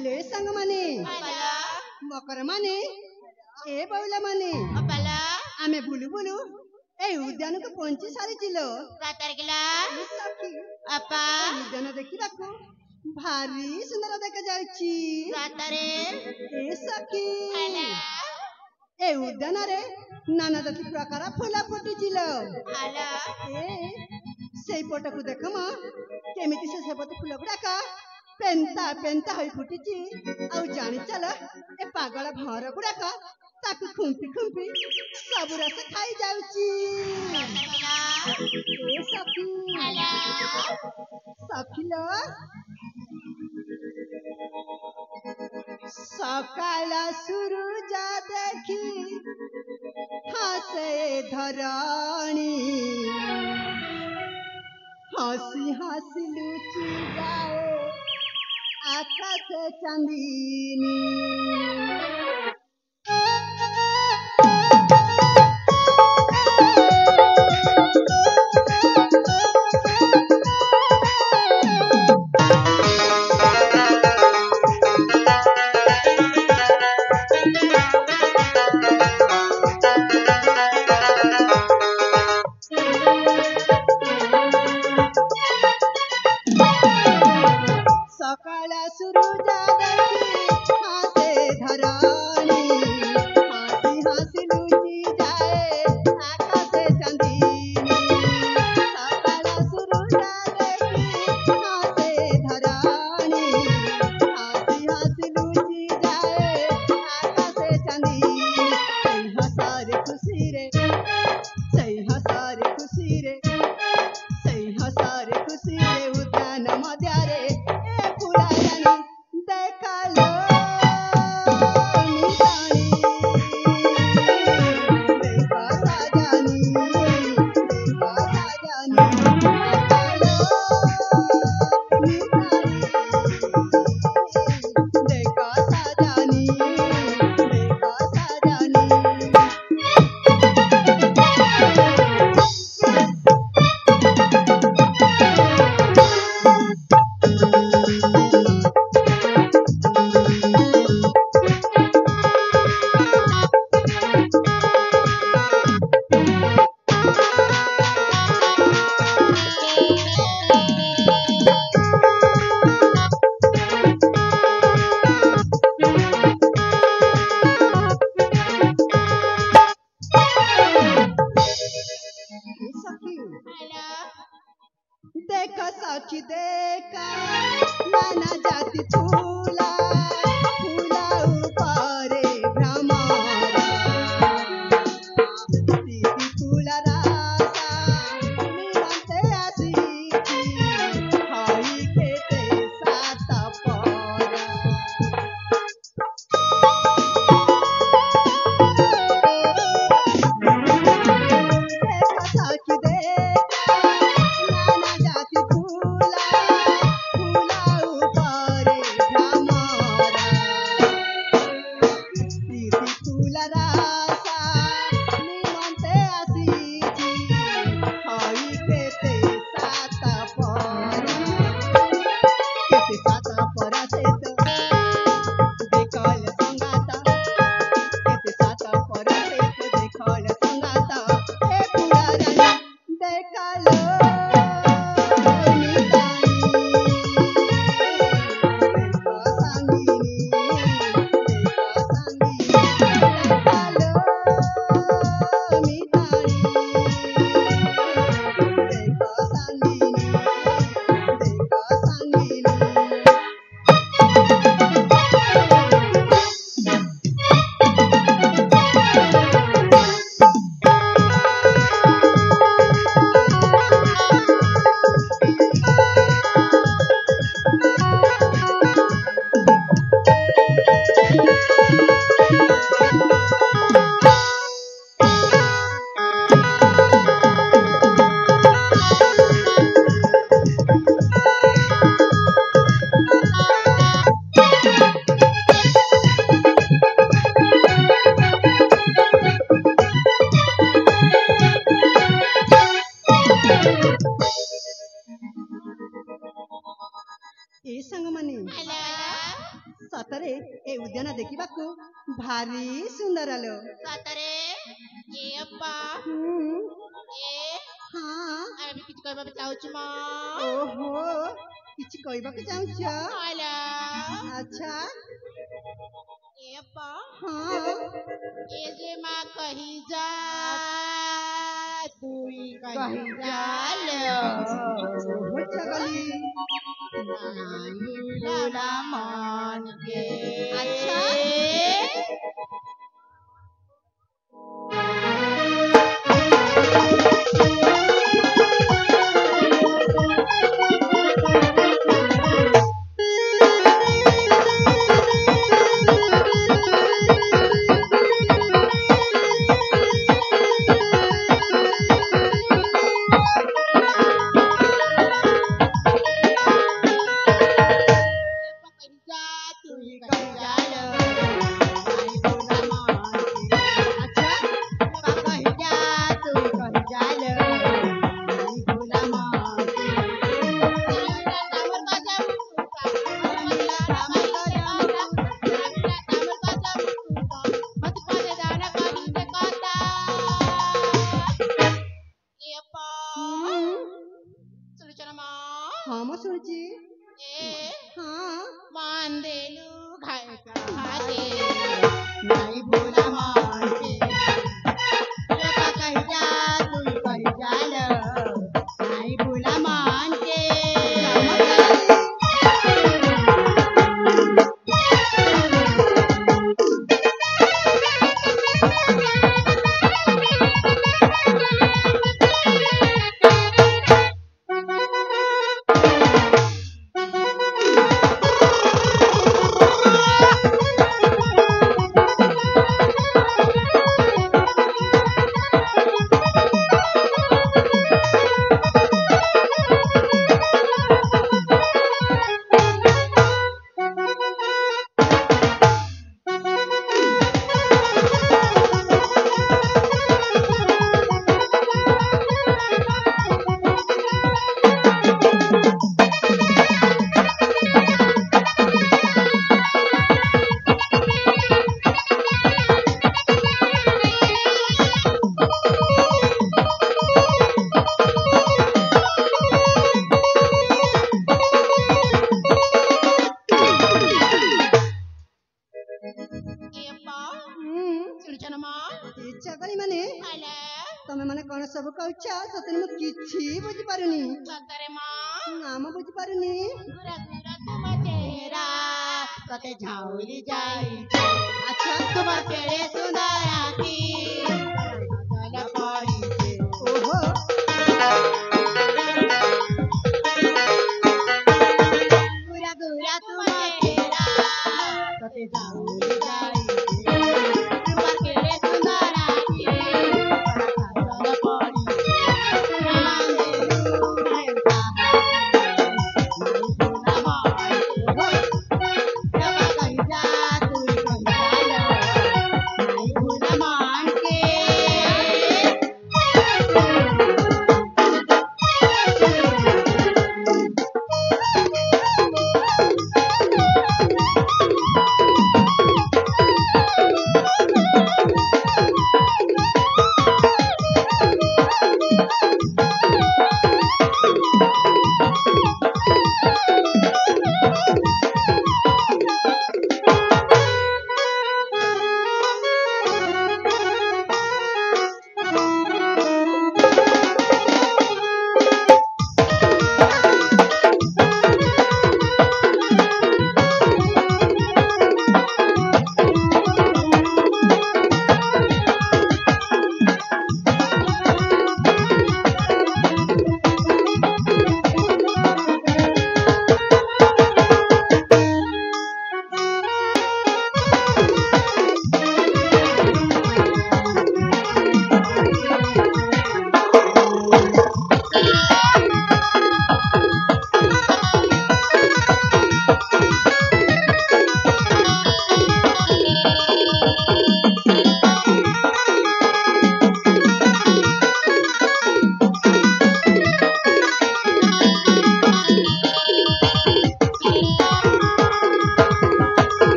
Hello संग माने मकर माने ए बौला माने आमे बुलु बुलु ए उद्यान को पहुंची सारिचिलो सखी अपा उद्यान देखिबाकू भारी सुंदर देखा जाउची ए सखी ए उद्यान रे नाना जाति प्रकार फुला फुटिचिलो ए सेई पटकू देखम केमिति से सेपति फुल गुड़ाक पेंता पेंता होई फुटिची आउ जानी चल ए पागल भर गुड़ाक ताकू खुंपी खुंपी सब रस खाई जाउची ए सखी सखीलो सकाल सूरज देखी हसे धराणी हसी हसी लुची जाए आकाश चांदनी सकाळ सूरज देखी हासे धराणी हसी हसी लुची जाए आकाशे चांदनी सकाळ सूरज देखी हासे धराणी हसी हसी लुची जाए आकाशे चांदनी सही हसारे खुशी रे सही हसारे खुशी रे सही हसारे खुशी रे उद्यान मध्यारे देखा साक्षी देखा नाना जाति फूला फूला ऊपरे भ्रमरा प्रीति फूला रासा निरंते आसीची हाई खेते सात परा देखा साक्षी देखा नाना जाति फूला फूला ऊपरे भ्रमरा प्रीति फूला रासा निमंते आसीची हाई खेते सात परा सेत देखल संगाता केते सात परा सेत देखल संगाता ए पूरा रानी देखल ए संग माने ସତରେ ଏ ଉଦ୍ୟାନ ଦେଖିବାକୁ ଭାରି ସୁନ୍ଦର ଲୋ। ସତରେ ଏ ଅପା ଏ ହଁ ଆମେ କିଛି କହିବାକୁ ଚାହୁଁଛୁ ମା। ଓହୋ କିଛି କହିବାକୁ ଚାହୁଁଛ? ହାଲୋ ଆଚ୍ଛା ଏ ଅପା ହଁ ଏ ଯେ ମା କହି ଯା তুই कही जालो हो चगली नाही भुला मान के। अच्छा हाँ मैं सुनची हाँ मांदेलू घायचा हाते नाही भुला मान के। कही जा तू कही जालो नाही भुला मान के। चगली माने तमे माने कौन सब कहछ सतने मु किछि बुझी पारुनी। सतरे मां ना मु बुझी पारुनी। गुरा गुरा तुम चेहरा कते झाउली जाई अच्छा तुम केड़े सुंदर आखी गल पड़ी छे। ओहो गुरा गुरा तुम चेहरा कते झाउली जाई तुम केड़े सुंदर आखी गल पड़ी छे। मांदेलू घायचा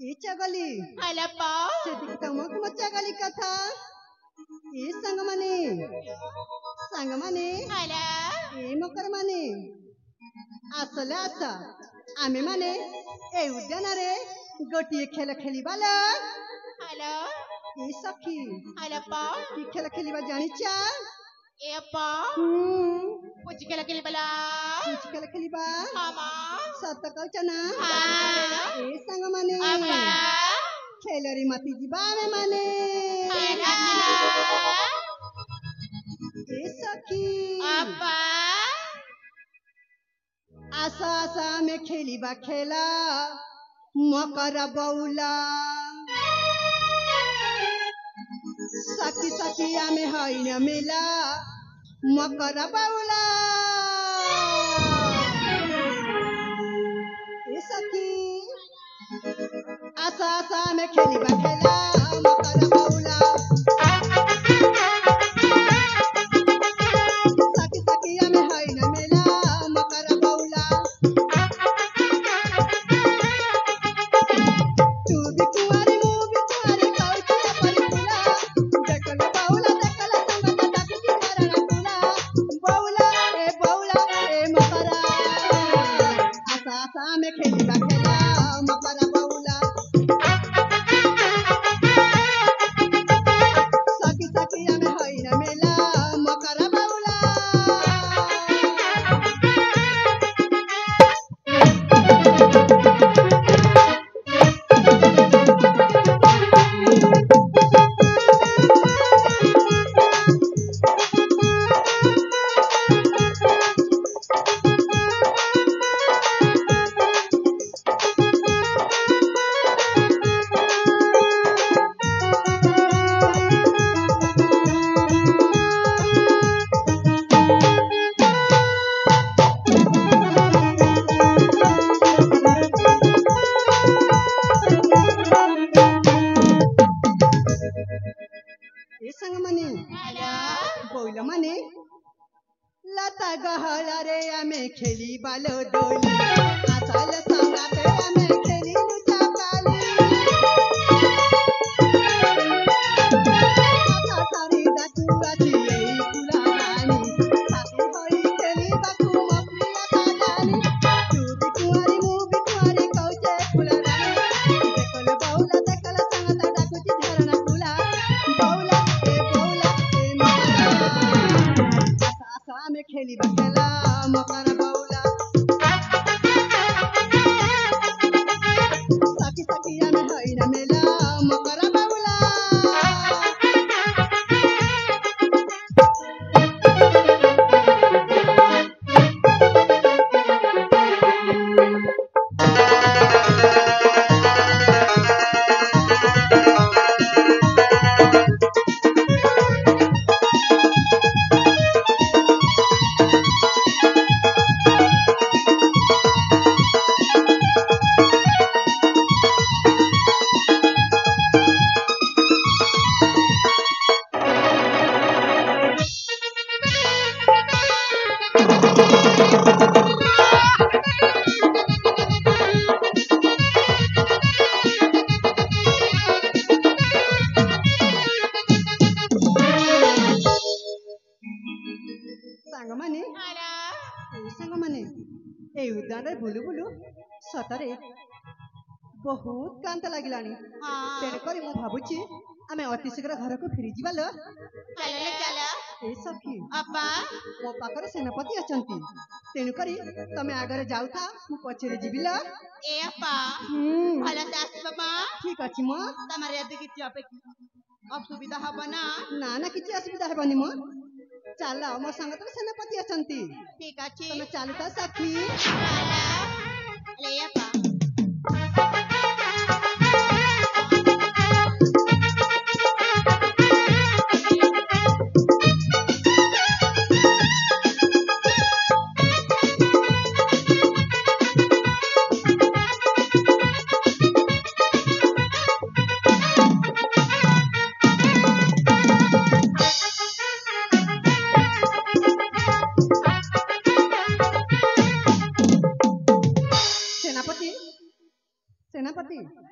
ए चगली हलप सेटिक तमक चगली कथा ए सांगमाने हल ए मकर माने आसले आसा आमे माने ए उद्यानरे गोटिए खेल खेलिबाल हल ए सखी हलप कि खेल खेलिबा जानिचा ए अप्पा पुची खेल खेलिबला कुछ खेल खेलिबा हामा सत कहचना हाँ ए सांगमाने अप्पा खेलरी माती जिबा आमे माने हल ए सखी अप्पा आशा आशा में खेलिबा खेला मकर बौला साकी साकी आमे होइन मेला मकर बौला ए सखी आशा आशा में खेलिबा खेला मकर बौला साकी साकी आमे होइन मेला मकर बौला तू भी कुंवारी मुँह भी कुंवारी कौची परिकुला देखल बौला संगत डाकी धरण कुला बौला ए मकरा आशा आशा में खेलिबा खेला मकरा बौला सखी सखी आमे होइन मेला मकरा बौला ए सांगमाने हल बौला माने लता गहळा रे आमे खेली बालो दोली आचाल सांगाते आमे खेली लुचा काली आता सारी दाटुआची येई तुला गाणी साथी होई खेली बाकू मप्रिया कादानी तू भी कुंवारी मुँह भी कुंवारी कौचे फुलरानी देखल बौला संगत डाकुची धरण कुला बौला ए मकरा आशा में खेलिबा खेला मकर बौला साकी साकी आमे होइन मेला मकर बौला सांगमाने हल ए सांगमाने ए उद्यान बुलु बुलु सତରେ ବହୁତ କାନ୍ତ ଲାଗିଲାଣି हाँ ତେଣୁକରି ମୁଁ ଭାବୁଛି ଆମେ ଅତି ଶୀଘ୍ର ଘରକୁ ଫେରିଯିବା ଲୋ चल चल ଏ ସଖୀ अप्पा ମୋ ପାଖରେ ସେନାପତି ଅଛନ୍ତି ତେଣୁକରି ତମେ ଆଗରେ ଯାଉଥା ମୁଁ ପଛରେ ଯିବି ଲୋ ए अप्पा भल से आसब माँ ଠିକ ଅଛି ମ तमारे यदि किसी असुविधा हब ना ନା ନା କିଛି ଅସୁବିଧା ହେବନି ମ ଚାଲ ମୋ ସାଙ୍ଗ ତ ସେନାପତି ଅଛନ୍ତି ठीक अच्छी ତମେ ଚାଲୁଥା ସଖୀ ले अप्पा सेनापति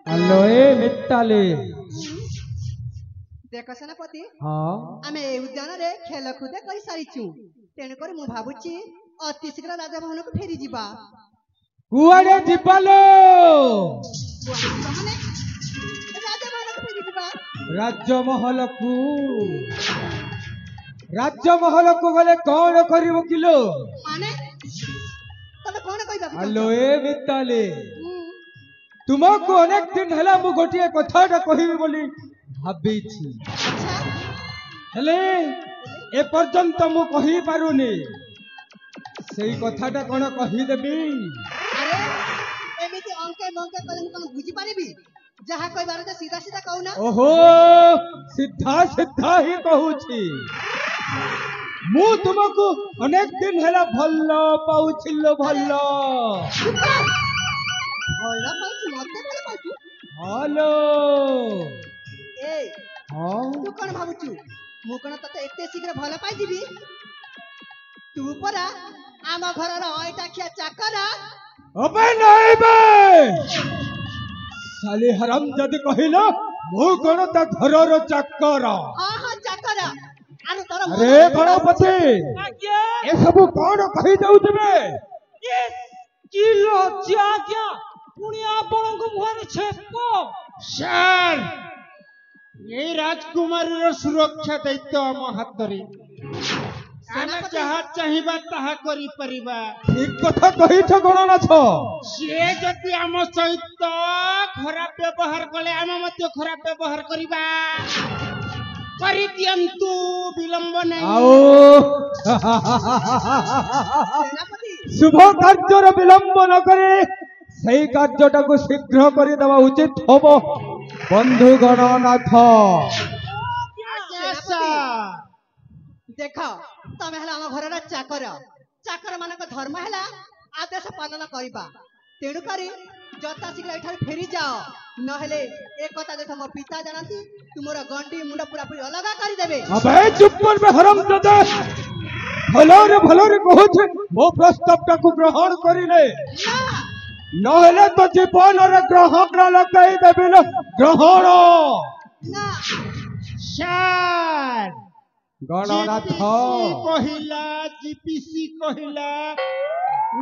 ଆଲୋ ଏ ମିତାଲି ଦେଖ ସେନାପତି ହଁ ଆମେ ଏ ଉଦ୍ୟାନରେ ଖେଳକୁଦ କରି ସାରିଛୁ ତେଣୁକରି ମୁଁ ଭାବୁଛି ଅତି ଶୀଘ୍ର ରାଜଭବନକୁ ଫେରି ଯିବା କୁଆଡେ ଯିବାଲୋ ମାନେ ରାଜଭବନକୁ ଫେରି ଯିବା ରାଜମହଲକୁ ରାଜମହଲକୁ ଗଲେ କଣ କରିବୁ କିଲୋ ମାନେ ତମେ କଣ କହିବାକୁ ଆଲୋ ଚାହୁଁଛ? ଏ ମିତାଲି ତୁମକୁ ଅନେକ ଦିନ ହେଲା ମୁଁ ଗୋଟିଏ କଥାଟା କହିବି ବୋଲି ଭାବିଛି ଆଚ୍ଛା ହେଲେ ଏପର୍ଯ୍ୟନ୍ତ ମୁଁ କହିପାରୁନି ସେଇ କଥାଟା କଣ କହିଦେବି ଆରେ ଏମିତି ଅଙ୍କେ ମଙ୍କେ କଲେ ମୁଁ କଣ ବୁଝିପାରିବି ଯାହା କହିବାର ଅଛି ସିଧା ସିଧା କହୁନା ଓହୋ ସିଧା ସିଧା ହିଁ କହୁଛି ମୁଁ ତୁମକୁ ଅନେକ ଦିନ ହେଲା ଭଲ ପାଉଥିଲ ଭଲ ଭଲ ପାଉଛୁ ମତେ ଭଲ ପାଉଛୁ ହଲୋ ଏ ହଁ ତୁ କଣ ଭାବୁଛୁ ମୁଁ କଣ ତତେ ଏତେ ଶୀଘ୍ର ଭଲ ପାଇଯିବି ତୁ ପରା ଆମ ଘରର ଅଇଟାଖିଆ ଚାକର ଅବେ ନାଇଁ ବେ ଖାଲି ହରାମ ଯଦି କହିଲ ମୁଁ କଣ ତା ଘରର ଚାକର ହଁ ହଁ ଚାକର ଆରେ ତୋର ଆରେ ଗଣପତି ଏସବୁ କଣ କହିଦଉଥିବେ କି ଲଜ୍ଜା ଆଜ୍ଞା ପୁଣି ଆପଣଙ୍କ ମୁହଁରେ ଛେପ ସାର୍ ଏଇ ରାଜକୁମାରୀର ସୁରକ୍ଷା ଦାୟିତ୍ୱ ଆମ ହାତରେ ଆମେ ଯାହା ଚାହିଁବା ତାହା କରିପାରିବା ଠିକ କଥା କହିଛ ଗଣନାଥ ସିଏ ଯଦି ଆମ ସହିତ ଖରାପ ବ୍ୟବହାର କଲେ ଆମେ ମଧ୍ୟ ଖରାପ ବ୍ୟବହାର କରିବା କରିଦିଅନ୍ତୁ ବିଳମ୍ବ ନାହିଁ ଆଉ ସେନାପତି ଶୁଭ କାର୍ଯ୍ୟର ବିଳମ୍ବ ନ କରି ସେଇ କାର୍ଯ୍ୟଟାକୁ ଶୀଘ୍ର କରିଦେବା ଉଚିତ ହବ ବନ୍ଧୁ ଗଣନାଥ ଆଜ୍ଞା ସାର୍ ଦେଖ ତମେ ହେଲା ଆମ ଘରର ଚାକର ଚାକର ମାନଙ୍କ ଧର୍ମ ହେଲା ଆଦେଶ ପାଳନ କରିବା ତେଣୁକରି ଯଥା ଶୀଘ୍ର ଏଠାରୁ ଫେରିଯାଅ ନହେଲେ ଏକଥା ଦେଖ ମୋ ପିତା ଜାଣନ୍ତି ତୁମର ଗଣ୍ଡି ମୁଣ୍ଡ ପୁରାପୁରି ଅଲଗା କରିଦେବେ अबे चुप कर बे हरामजादा भलोरे कहुछे मो प्रस्तावटाକୁ ଗ୍ରହଣ କରିଲେ ନହେଲେ ତ ଜୀବନରେ ଗ୍ରହଣ ଲଗାଇ ଦେବି ଲୋ ଗ୍ରହଣ ନା ସାର୍ ଗଣନାଥ ଜିପିସି କହିଲା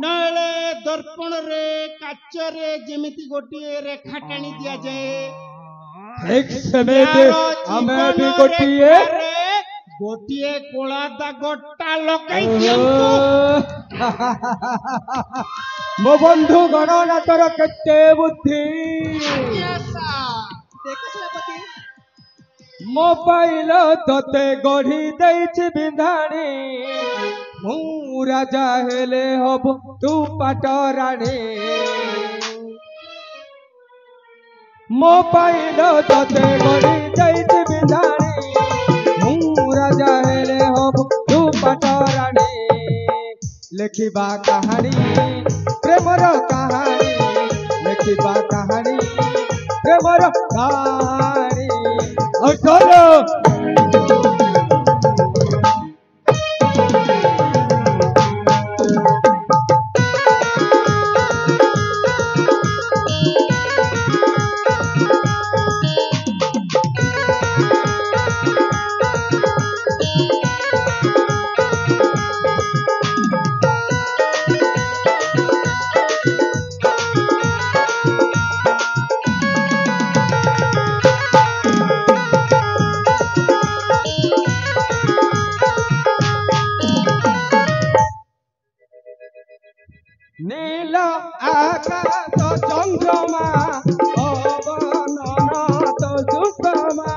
ନହେଲେ ଦର୍ପଣରେ କାଚରେ ଯେମିତି ଗୋଟିଏ ରେଖା ଟାଣି ଦିଆଯାଏ ଠିକ ସେମିତି ଆମେ ବି ଗୋଟିଏ କଳା ଦାଗଟା ଲଗାଇ ଦିଅନ୍ତୁ ମୋ ବନ୍ଧୁ ଗଣନାଥର କେତେ ବୁଦ୍ଧି ଦେଖ ସେନାପତି ମୋ ପାଇଲ ତତେ ଗଢି ଦେଇଛି ବିନ୍ଧାଣି ମୁଁ ରାଜା ହେଲେ ହବ ତୁ ପାଟରାଣୀ ମୋ ପାଇଲ ତତେ ଗଢି ଦେଇଛି ବିନ୍ଧାଣି ମୁଁ ରାଜା ହେଲେ ହବ ତୁ ପାଟରାଣୀ ଲେଖିବା କାହାଣୀ ପ୍ରେମର କାହାଣୀ ଲେଖିବା କାହାଣୀ ପ୍ରେମର କାହାଣୀ चलो नीला आकाश चंद्रमा पवन तो सुषमा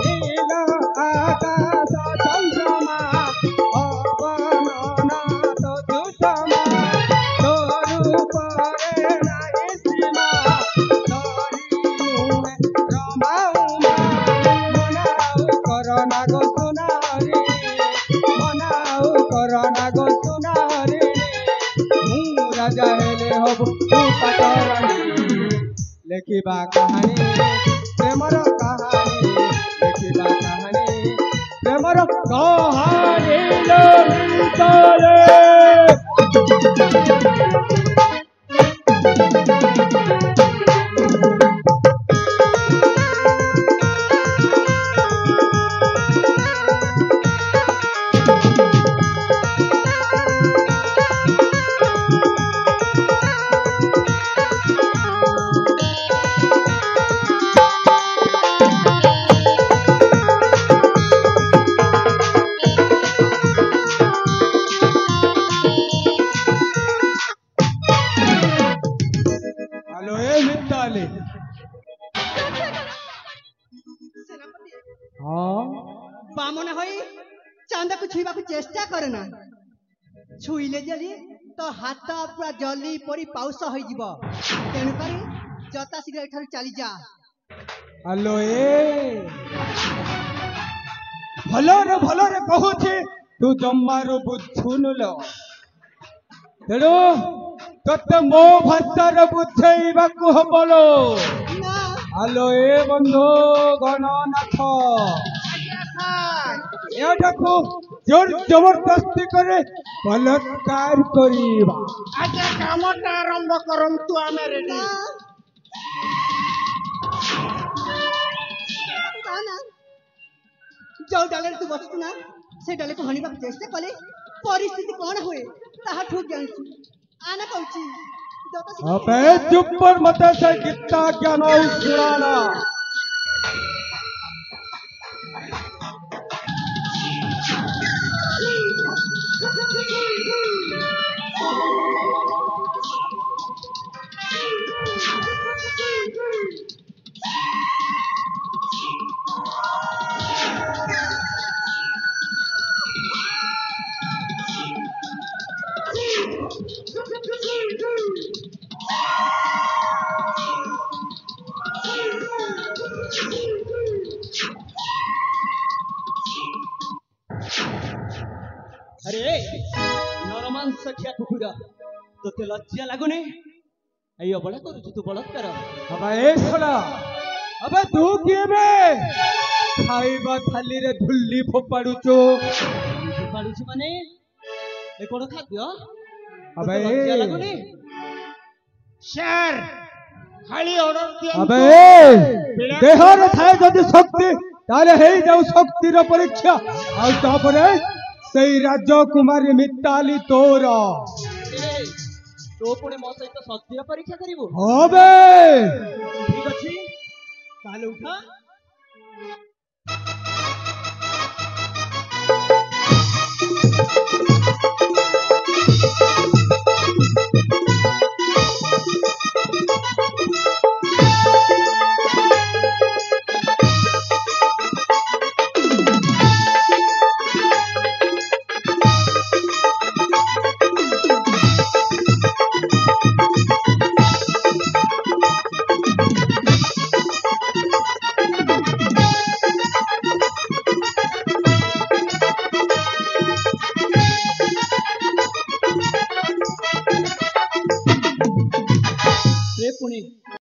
नीला आकाश चंद्रमा पवन तो सुषमा तोरू परे नाई सीमा तोरी नुहे रमाऊ मनाऊ करना गो सुनारी करना गो सुनारी मु राजा हेले हब तू पाटराणी लेखिबा कहानी प्रेमर कहानी लेखिबा कहानी प्रेमर कहानी लो मिताले हेलो ए मिताली। ସେନାପତି हाँ ବାମନ ହୋଇ ଚାନ୍ଦାକୁ ଛୁଇଁବାକୁ ଚେଷ୍ଟା କରେନା। ଛୁଇଁଲେ ଯଦି ତ ହାତ ପୁରା ଜଲି ପରି ପାଉସ ହୋଇଯିବ। ତେଣୁକରି ଯଥା ଶୀଘ୍ର ଏଠାରୁ ଚାଲିଯା। हेलो ए भलरे कहूची तू जमारू बुझुनु लो तेणु तोते मो भाषार बुझेइबाकू हबलो। ନା हेलो ए बंधु गणनाथ एटाकू जोर जबरदस्ती करे बलात्कार करीबा। ଆଜ୍ଞା କାମଟା ଆରମ୍ଭ କରନ୍ତୁ ଆମେ ରେଡି। ନା ନା ନା ଯୋଉ ଡାଲରେ ତୁ ବସିଛୁ ନା ସେ ଡାଲକୁ ହଣିବାକୁ ଚେଷ୍ଟା କଲେ ପରିସ୍ଥିତି କଣ ହୁଏ ତାହା ଠିକ୍ ଜାଣିଛୁ। ଆନା କହୁଛି ଯଥା ଶୀଘ୍ର अबे चुप पर मत से गीता ज्ञान सुनाना। अरे नरमांस ଖିଆ କୁକୁର ତୋତେ ଲଜ୍ଜା ଲାଗୁନି? ଏଇ ଅବଳା କରୁଛୁ ତୁ ବଳାତ୍କାର। अबे ए साला अबे तू किए बे खाइबा थाली रे धुल्ली फोपाडुचो। ପାଳୁଛୁ ମାନେ ଏ କଣ ଖାଦ୍ୟ? अबे ତୋତେ ଲଜ୍ଜା ଲାଗୁନି? ସାର୍ ଖାଲି ଅର୍ଡର ଦିଅନ୍ତୁ। अबे देहर थाए जदि शक्ति ताले हेई जाऊ शक्तिर परीक्षा आउ तापरे सेई राजकुमारी मिताली तोर ଏ, ତୋ ପୁଣି ମୋ ସହିତ ଶକ୍ତିର ପରୀକ୍ଷା କରିବୁ? अबे ଠିକ ଅଛି ତାହେଲେ ଉଠା।